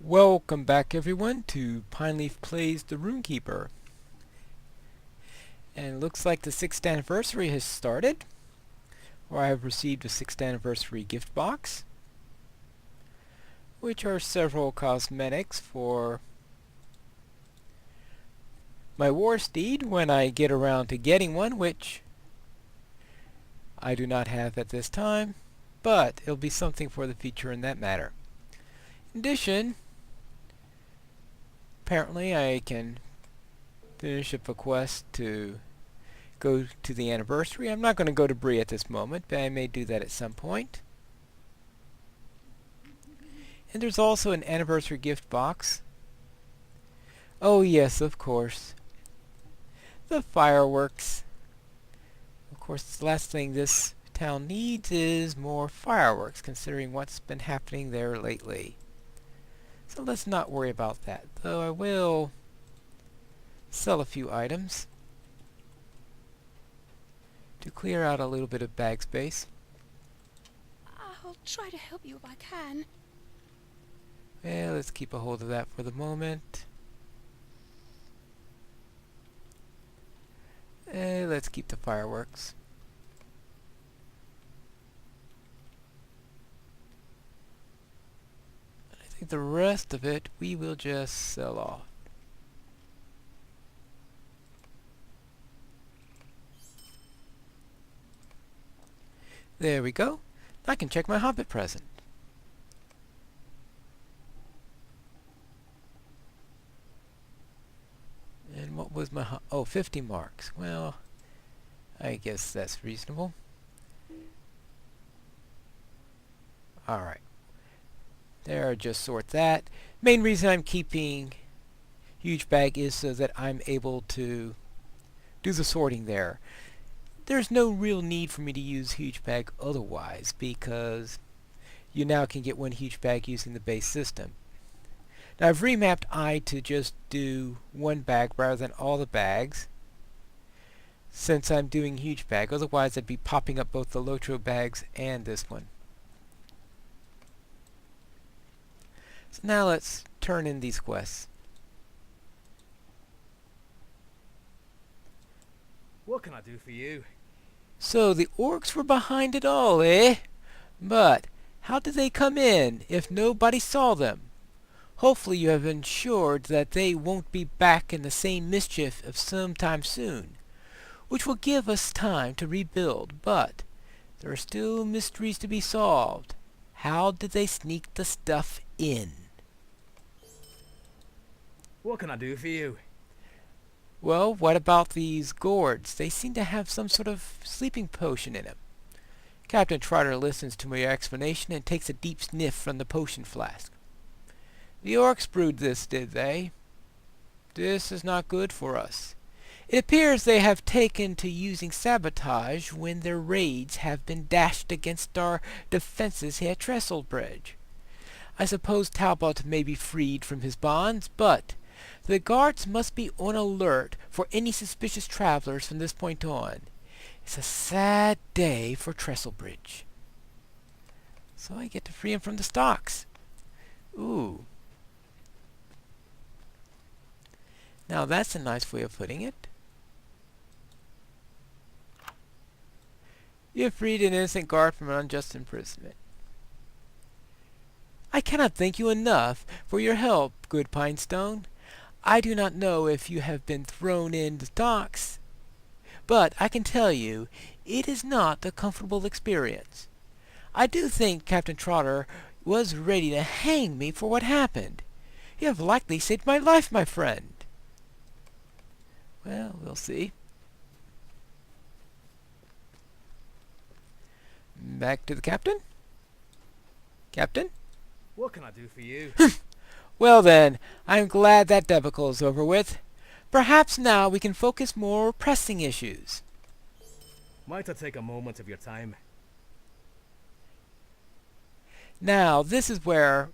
Welcome back everyone to Pineleaf Plays the Rune-keeper. And it looks like the 6th anniversary has started, or I have received a 6th anniversary gift box, which are several cosmetics for my war steed when I get around to getting one, which I do not have at this time, but it'll be something for the future in that matter. In addition, apparently I can finish up a quest to go to the anniversary. I'm not going to go to Bree at this moment, but I may do that at some point. And there's also an anniversary gift box. Oh yes, of course. The fireworks. Of course, the last thing this town needs is more fireworks, considering what's been happening there lately. So let's not worry about that, though I will sell a few items to clear out a little bit of bag space. I'll try to help you if I can. Well, let's keep a hold of that for the moment. Let's keep the fireworks. I think the rest of it we will just sell off. There we go. I can check my Hobbit present. And what was my... 50 marks. Well, I guess that's reasonable. Alright. There, just sort that. Main reason I'm keeping huge bag is so that I'm able to do the sorting there. There's no real need for me to use huge bag otherwise, because you now can get one huge bag using the base system. Now I've remapped I to just do one bag rather than all the bags, since I'm doing huge bag. Otherwise I'd be popping up both the LOTRO bags and this one. So now let's turn in these quests. What can I do for you? So the orcs were behind it all, eh? But how did they come in if nobody saw them? Hopefully you have ensured that they won't be back in the same mischief of some time soon, which will give us time to rebuild, but there are still mysteries to be solved. How did they sneak the stuff in? What can I do for you? Well, what about these gourds? They seem to have some sort of sleeping potion in them. Captain Trotter listens to my explanation and takes a deep sniff from the potion flask. The orcs brewed this, did they? This is not good for us. It appears they have taken to using sabotage when their raids have been dashed against our defenses here at Trestlebridge. I suppose Talbot may be freed from his bonds, but the guards must be on alert for any suspicious travelers from this point on. It's a sad day for Trestlebridge. So I get to free him from the stocks. Ooh. Now that's a nice way of putting it. You have freed an innocent guard from an unjust imprisonment. I cannot thank you enough for your help, good Pinestone. I do not know if you have been thrown in the stocks, but I can tell you it is not a comfortable experience. I do think Captain Trotter was ready to hang me for what happened. You have likely saved my life, my friend. Well, we'll see. Back to the captain. Captain? What can I do for you? Well then, I'm glad that debacle is over with. Perhaps now we can focus more pressing issues. Might I take a moment of your time? Now, this is where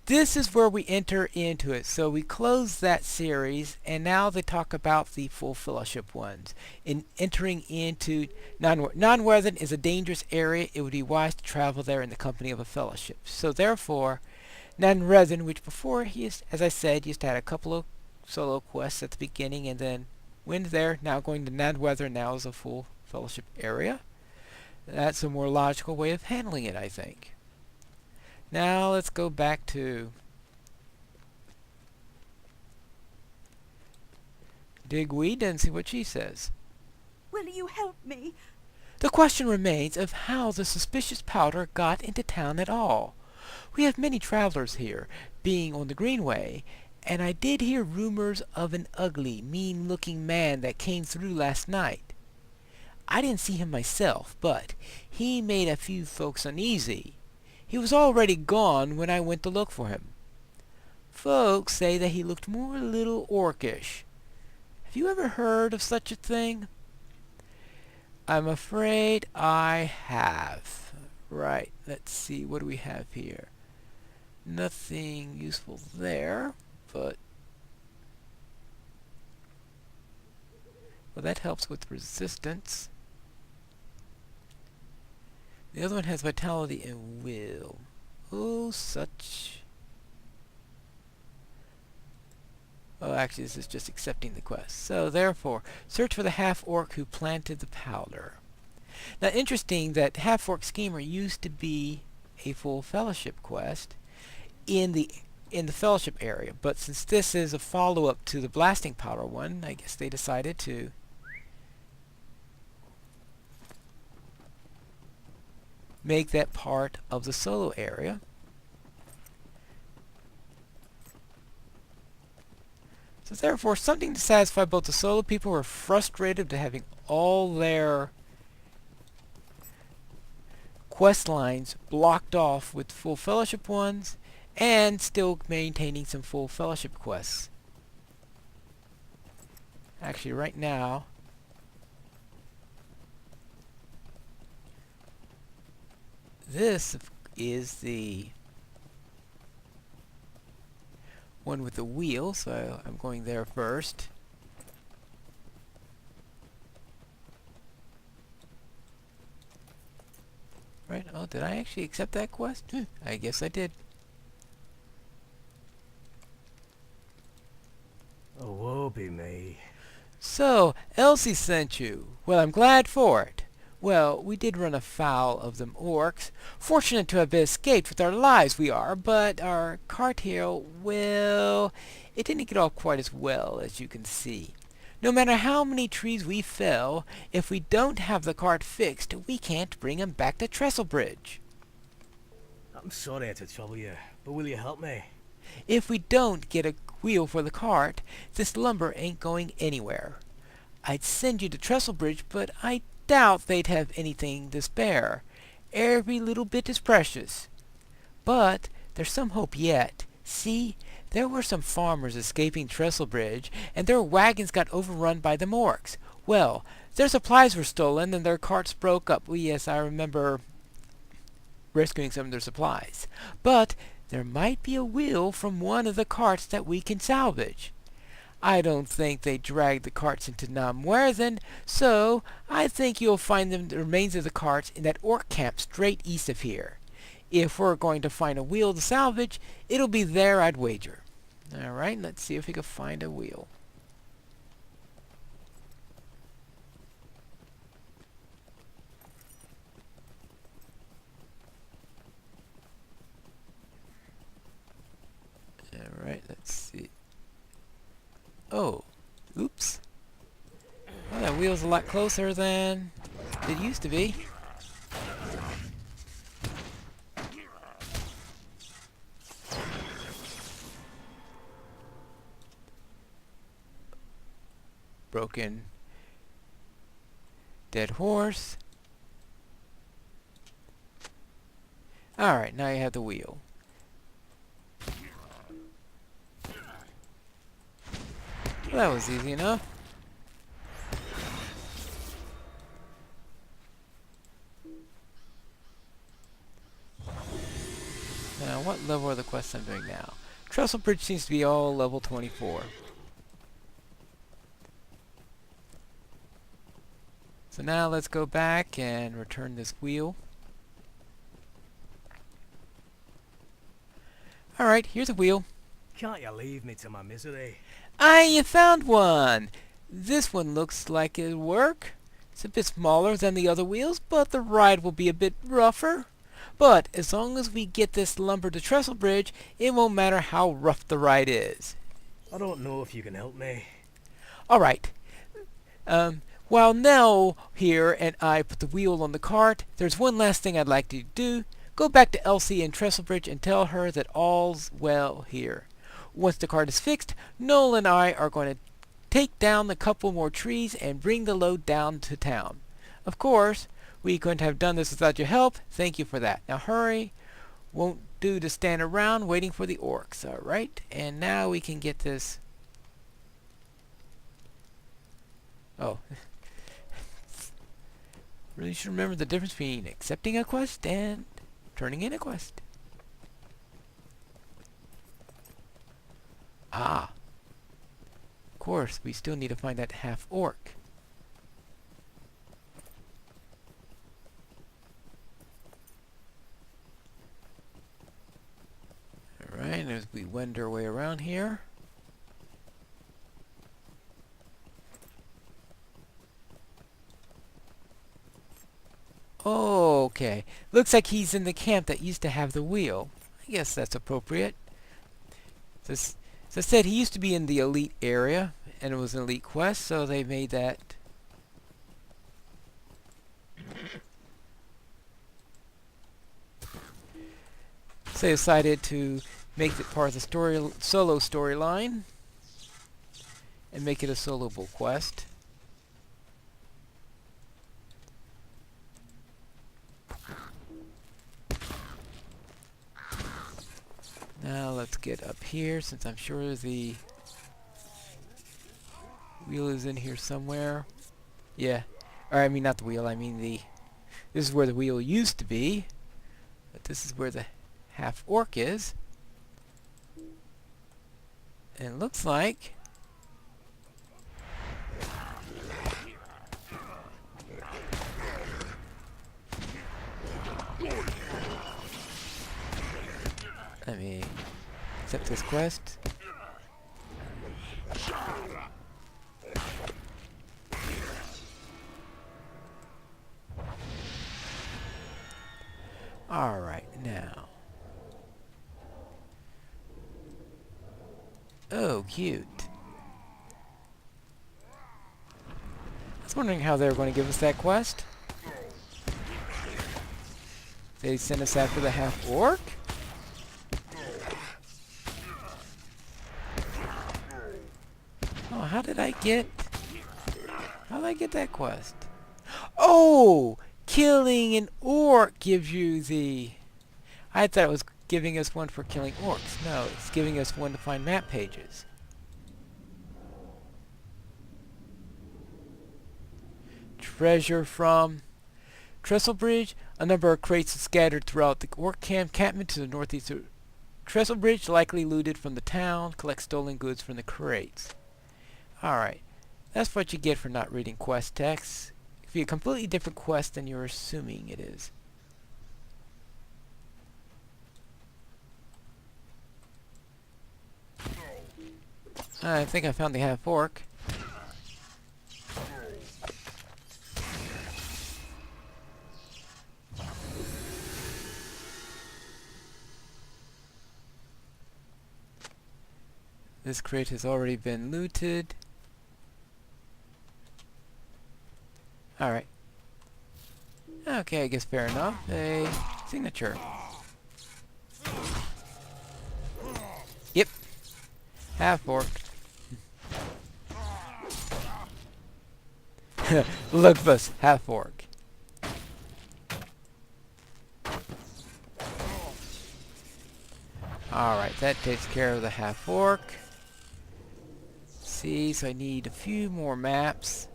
this is where we enter into it. So we close that series, and now they talk about the full fellowship ones. In entering into non-Weathen is a dangerous area. It would be wise to travel there in the company of a fellowship. So therefore, non-Weathen, which before as I said, used to have a couple of solo quests at the beginning, and then went there. Now going to non-Weathen now is a full fellowship area. That's a more logical way of handling it, I think. Now let's go back to Digweed and see what she says. Will you help me? The question remains of how the suspicious powder got into town at all. We have many travelers here, being on the Greenway, and I did hear rumors of an ugly, mean-looking man that came through last night. I didn't see him myself, but he made a few folks uneasy. He was already gone when I went to look for him. Folks say that he looked more a little orcish. Have you ever heard of such a thing? I'm afraid I have. Right, let's see, what do we have here? Nothing useful there, but... well, that helps with resistance. The other one has vitality and will. Oh, such... oh, actually, this is just accepting the quest. So, therefore, search for the half-orc who planted the powder. Now, interesting that Half-orc Schemer used to be a full fellowship quest in the fellowship area, but since this is a follow-up to the blasting powder one, I guess they decided to make that part of the solo area. So therefore, something to satisfy both the solo people who are frustrated to having all their quest lines blocked off with full fellowship ones, and still maintaining some full fellowship quests. Actually, right now, this is the one with the wheel, so I'm going there first. Right, oh, did I actually accept that quest? I guess I did. Oh, woe be me. So, Elsie sent you. Well, I'm glad for it. Well, we did run afoul of them orcs. Fortunate to have escaped with our lives we are, but our cart here, well, it didn't get off quite as well as you can see. No matter how many trees we fell, if we don't have the cart fixed, we can't bring 'em back to Trestlebridge. I'm sorry to trouble you, but will you help me? If we don't get a wheel for the cart, this lumber ain't going anywhere. I'd send you to Trestlebridge, but I doubt they'd have anything to spare. Every little bit is precious. But there's some hope yet. See, there were some farmers escaping Trestlebridge, and their wagons got overrun by the orcs. Well, their supplies were stolen, and their carts broke up. Well, yes, I remember rescuing some of their supplies. But there might be a wheel from one of the carts that we can salvage. I don't think they dragged the carts into Namwerthen, so I think you'll find the remains of the carts in that orc camp straight east of here. If we're going to find a wheel to salvage, it'll be there, I'd wager. Alright, let's see if we can find a wheel. Alright, let's see. Oh, oops. Well, that wheel's a lot closer than it used to be. Broken dead horse. Alright, now you have the wheel. Well, that was easy enough. Now, what level are the quests I'm doing now? Trestlebridge seems to be all level 24. So now let's go back and return this wheel. Alright, here's a wheel. Can't you leave me to my misery? Aye, you found one! This one looks like it'll work. It's a bit smaller than the other wheels, but the ride will be a bit rougher. But as long as we get this lumber to Trestlebridge, it won't matter how rough the ride is. I don't know if you can help me. Alright. While Nell here and I put the wheel on the cart, there's one last thing I'd like to do. Go back to Elsie in Trestlebridge and tell her that all's well here. Once the cart is fixed, Noel and I are going to take down a couple more trees and bring the load down to town. Of course, we couldn't have done this without your help. Thank you for that. Now hurry. Won't do to stand around waiting for the orcs. Alright, and now we can get this. Oh. Really should remember the difference between accepting a quest and turning in a quest. Ah. Of course, we still need to find that half-orc. Alright, as we wend our way around here. Okay. Looks like he's in the camp that used to have the wheel. I guess that's appropriate. As I said, he used to be in the elite area, and it was an elite quest, so they made that. So they decided to make it part of the solo storyline and make it a soloable quest. Now let's get up here, since I'm sure the wheel is in here somewhere. Yeah. Or I mean not the wheel, I mean this is where the wheel used to be. But this is where the half-orc is. And it looks like let me accept this quest. Alright, now. Oh, cute. I was wondering how they were going to give us that quest. They sent us after the half-orc? Oh, how did I get that quest? Oh! Killing an orc gives you the... I thought it was giving us one for killing orcs. No, it's giving us one to find map pages. Treasure from Trestlebridge. A number of crates are scattered throughout the orc encampment to the northeast of Trestlebridge, likely looted from the town. Collect stolen goods from the crates. Alright, that's what you get for not reading quest texts. It could be a completely different quest than you're assuming it is. I think I found the half-orc. This crate has already been looted. Alright. Okay, I guess fair enough. A signature. Yep. Half-orc. Look at us, half-orc. Alright, that takes care of the half-orc. See, so I need a few more maps.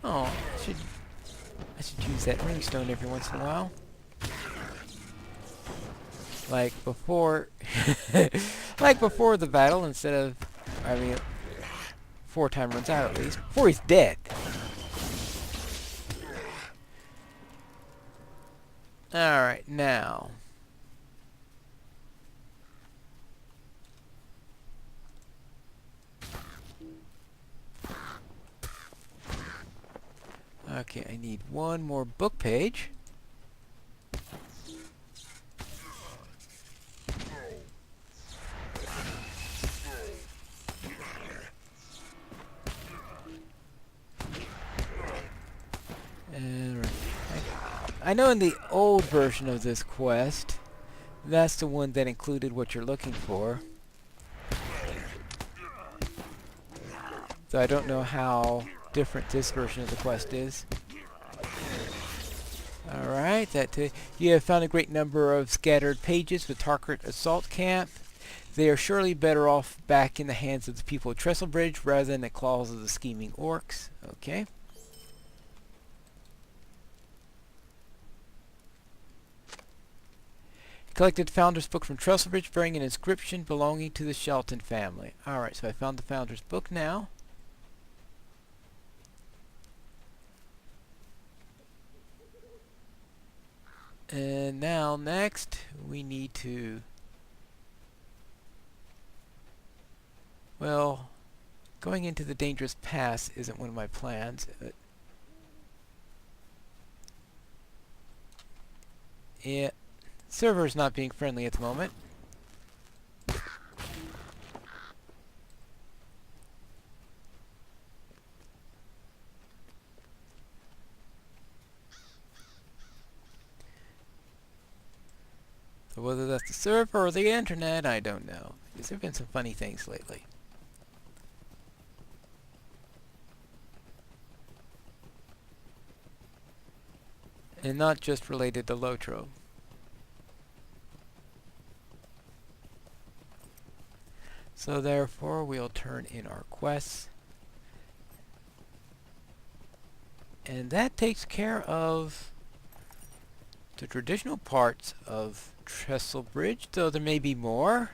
Oh, I should use that Rune-stone every once in a while. Like before, like before the battle, instead of, I mean, before time runs out at least. Before he's dead. Alright, now. Okay, I need one more book page. Alright. I know in the old version of this quest, that's the one that included what you're looking for. So I don't know how different this version of the quest is. Alright, you have found a great number of scattered pages with Tarkert Assault Camp. They are surely better off back in the hands of the people of Trestlebridge rather than the claws of the scheming orcs. Okay. Collected Founder's Book from Trestlebridge bearing an inscription belonging to the Shelton family. Alright, so I found the Founder's Book now. And now, next, we need to... Well, going into the Dangerous Pass isn't one of my plans. Yeah. Server's not being friendly at the moment. So whether that's the server or the internet, I don't know. Because there have been some funny things lately. And not just related to LOTRO. So therefore, we'll turn in our quests. And that takes care of the traditional parts of Trestlebridge, though there may be more.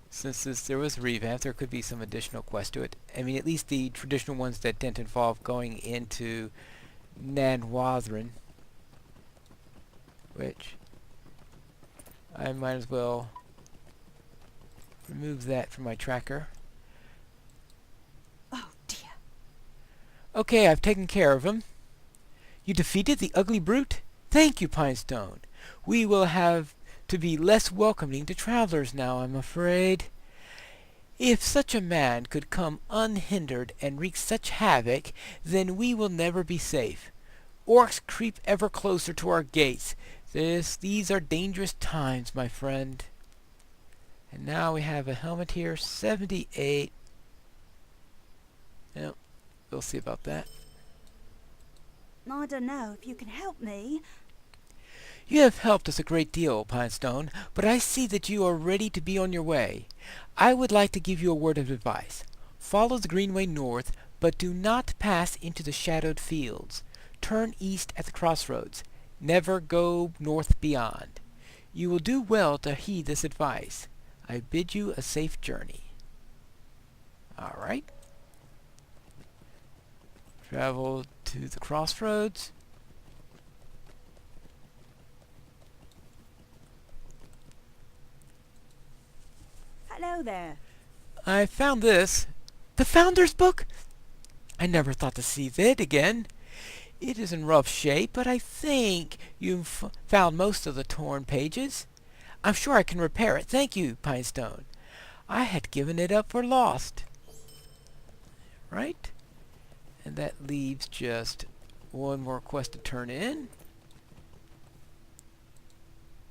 Since there was a revamp, there could be some additional quests to it. I mean, at least the traditional ones that didn't involve going into Nanwathrin, which I might as well remove that from my tracker. Oh dear. Okay, I've taken care of him. You defeated the ugly brute? Thank you, Pinestone. We will have to be less welcoming to travelers now, I'm afraid. If such a man could come unhindered and wreak such havoc, then we will never be safe. Orcs creep ever closer to our gates. These are dangerous times, my friend. And now we have a helmet here, 78. Yep, we'll see about that. I don't know if you can help me. You have helped us a great deal, Pinestone, but I see that you are ready to be on your way. I would like to give you a word of advice. Follow the Greenway north, but do not pass into the shadowed fields. Turn east at the crossroads. Never go north beyond. You will do well to heed this advice. I bid you a safe journey. Alright. Travel to the crossroads. Hello there. I found this. The Founder's Book? I never thought to see that again. It is in rough shape, but I think you've found most of the torn pages. I'm sure I can repair it. Thank you, Pinestone. I had given it up for lost. Right? And that leaves just one more quest to turn in.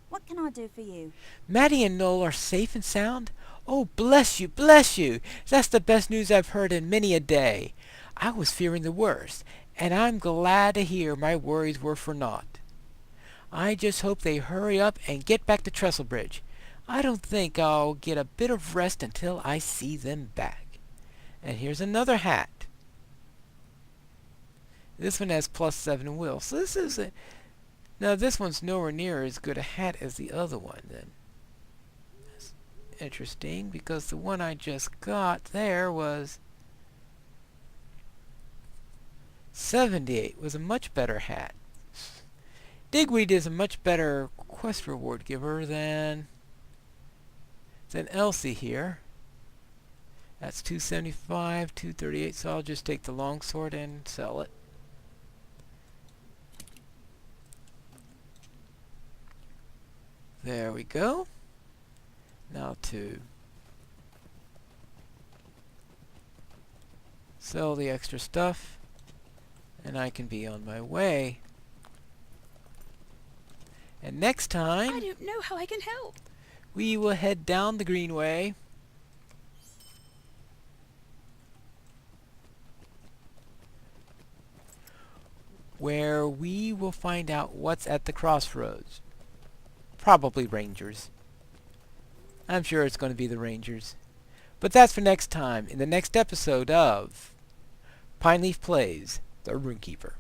What can I do for you? Maddie and Noel are safe and sound? Oh, bless you, bless you! That's the best news I've heard in many a day. I was fearing the worst, and I'm glad to hear my worries were for naught. I just hope they hurry up and get back to Trestlebridge. I don't think I'll get a bit of rest until I see them back. And here's another hat. This one has +7 will. So this is a... Now this one's nowhere near as good a hat as the other one then. That's interesting because the one I just got there was 78, was a much better hat. Digweed is a much better quest reward giver than Elsie here. That's 275, 238, so I'll just take the longsword and sell it. There we go. Now to sell the extra stuff, and I can be on my way. And next time, I don't know how I can help. we will head down the Greenway where we will find out what's at the crossroads. Probably Rangers. I'm sure it's going to be the Rangers. But that's for next time, in the next episode of Pineleaf Plays the Rune-keeper.